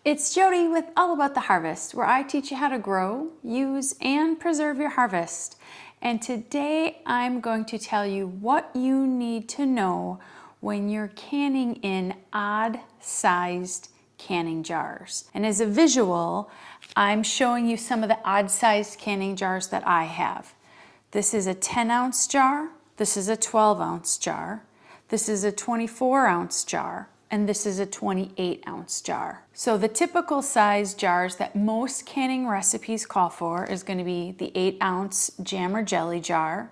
It's Jody with All About the Harvest, where I teach you how to grow, use, and preserve your harvest. And today I'm going to tell you what you need to know when you're canning in odd-sized canning jars. And as a visual, I'm showing you some of the odd-sized canning jars that I have. This is a 10-ounce jar, this is a 12-ounce jar, this is a 24-ounce jar, and this is a 28-ounce jar. So the typical size jars that most canning recipes call for is going to be the 8-ounce jam or jelly jar.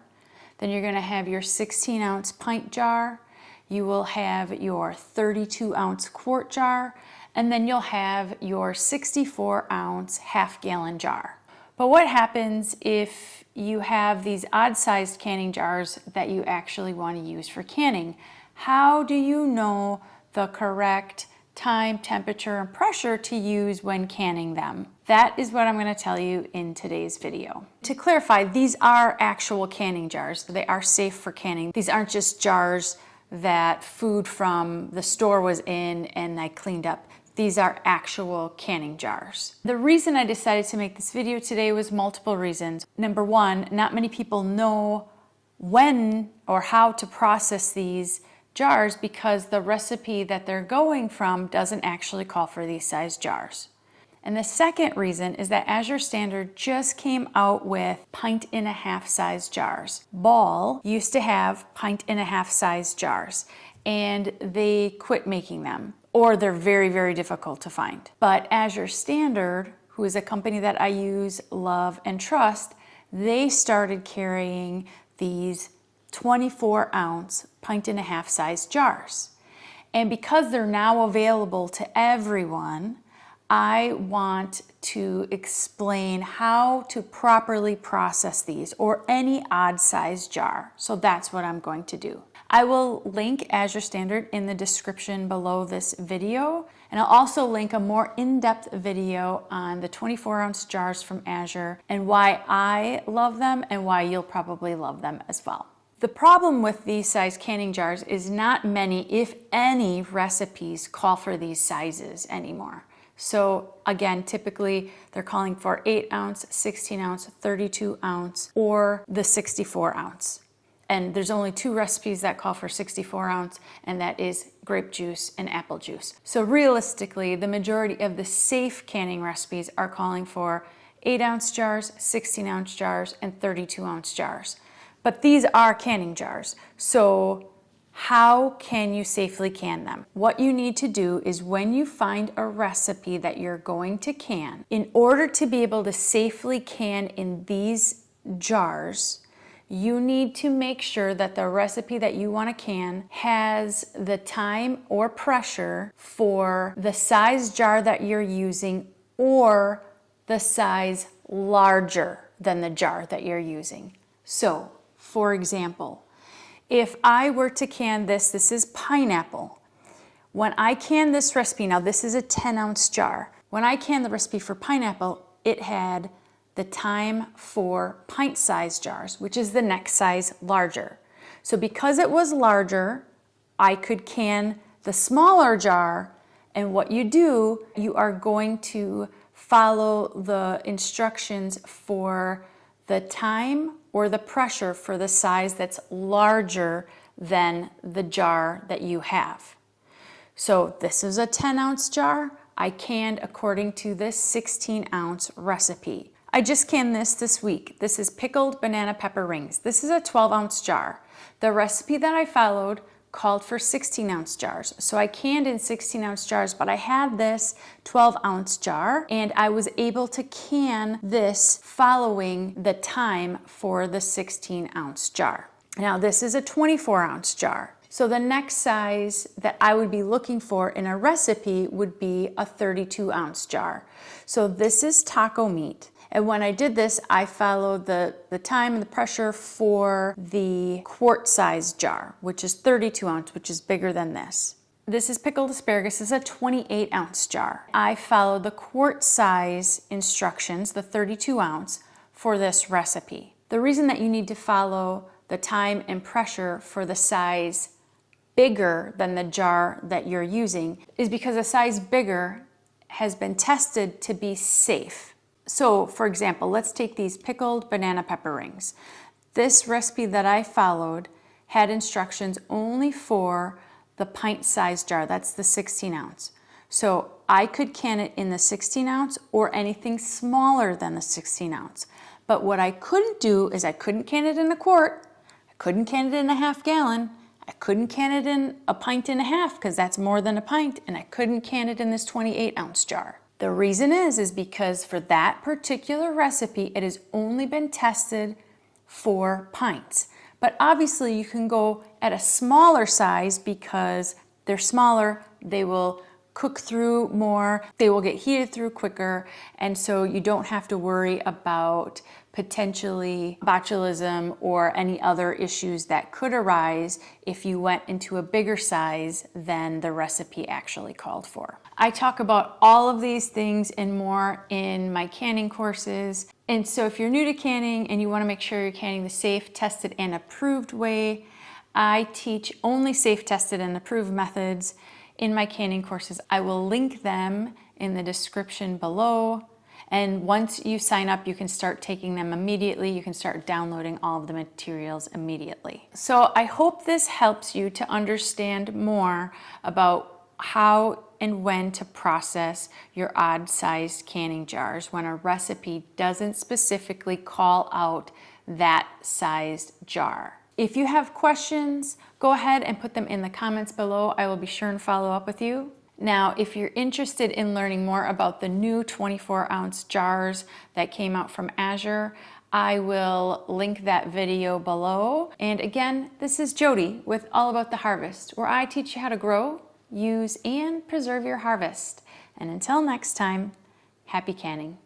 Then you're going to have your 16-ounce pint jar. You will have your 32-ounce quart jar, and then you'll have your 64-ounce half-gallon jar. But what happens if you have these odd-sized canning jars that you actually want to use for canning? How do you know the correct time, temperature, and pressure to use when canning them? That is what I'm going to tell you in today's video. To clarify, these are actual canning jars. They are safe for canning. These aren't just jars that food from the store was in and I cleaned up. These are actual canning jars. The reason I decided to make this video today was multiple reasons. Number one, not many people know when or how to process these jars because the recipe that they're going from doesn't actually call for these size jars. And the second reason is that Azure Standard just came out with 1.5 size jars. Ball used to have 1.5 size jars and they quit making them, or they're very, very difficult to find. But Azure Standard, who is a company that I use, love, and trust, they started carrying these 24-ounce 1.5 size jars. And because they're now available to everyone, I want to explain how to properly process these or any odd size jar. So that's what I'm going to do. I will link Azure Standard in the description below this video, and I'll also link a more in-depth video on the 24-ounce jars from Azure and why I love them and why you'll probably love them as well. The problem with these size canning jars is not many, if any, recipes call for these sizes anymore. So again, typically they're calling for 8-ounce, 16-ounce, 32-ounce, or the 64-ounce. And there's only two recipes that call for 64-ounce, and that is grape juice and apple juice. So realistically, the majority of the safe canning recipes are calling for 8-ounce jars, 16-ounce jars, and 32-ounce jars. But these are canning jars, so how can you safely can them? What you need to do is when you find a recipe that you're going to can, in order to be able to safely can in these jars, you need to make sure that the recipe that you want to can has the time or pressure for the size jar that you're using or the size larger than the jar that you're using. So, for example, if I were to can this is pineapple. When I can this recipe, now this is a 10-ounce jar. When I canned the recipe for pineapple, it had the time for pint-sized jars, which is the next size larger. So because it was larger, I could can the smaller jar, and what you do, you are going to follow the instructions for the time or the pressure for the size that's larger than the jar that you have. So this is a 10-ounce jar. I canned according to this 16-ounce recipe. I just canned this week. This is pickled banana pepper rings. This is a 12-ounce jar. The recipe that I followed called for 16-ounce jars. So I canned in 16-ounce jars, but I had this 12-ounce jar and I was able to can this following the time for the 16-ounce jar. Now this is a 24-ounce jar. So the next size that I would be looking for in a recipe would be a 32-ounce jar. So this is taco meat. And when I did this, I followed the time and the pressure for the quart size jar, which is 32-ounce, which is bigger than this. This is pickled asparagus. This is a 28-ounce jar. I followed the quart size instructions, the 32-ounce, for this recipe. The reason that you need to follow the time and pressure for the size bigger than the jar that you're using is because a size bigger has been tested to be safe. So for example, let's take these pickled banana pepper rings. This recipe that I followed had instructions only for the pint-sized jar. That's the 16 ounce. So I could can it in the 16 ounce or anything smaller than the 16 ounce. But what I couldn't do is I couldn't can it in a quart, I couldn't can it in a half gallon, I couldn't can it in a pint and a half because that's more than a pint, and I couldn't can it in this 28 ounce jar. The reason is because for that particular recipe, it has only been tested for pints. But obviously you can go at a smaller size because they're smaller, they will cook through more, they will get heated through quicker, and so you don't have to worry about potentially botulism or any other issues that could arise if you went into a bigger size than the recipe actually called for. I talk about all of these things and more in my canning courses. And so if you're new to canning and you want to make sure you're canning the safe, tested, and approved way, I teach only safe, tested, and approved methods in my canning courses. I will link them in the description below. And once you sign up, you can start taking them immediately. You can start downloading all of the materials immediately. So I hope this helps you to understand more about how and when to process your odd-sized canning jars when a recipe doesn't specifically call out that sized jar. If you have questions, go ahead and put them in the comments below. I will be sure and follow up with you. Now, if you're interested in learning more about the new 24-ounce jars that came out from Azure, I will link that video below. And again, this is Jody with All About the Harvest, where I teach you how to grow, use, and preserve your harvest. And until next time, happy canning.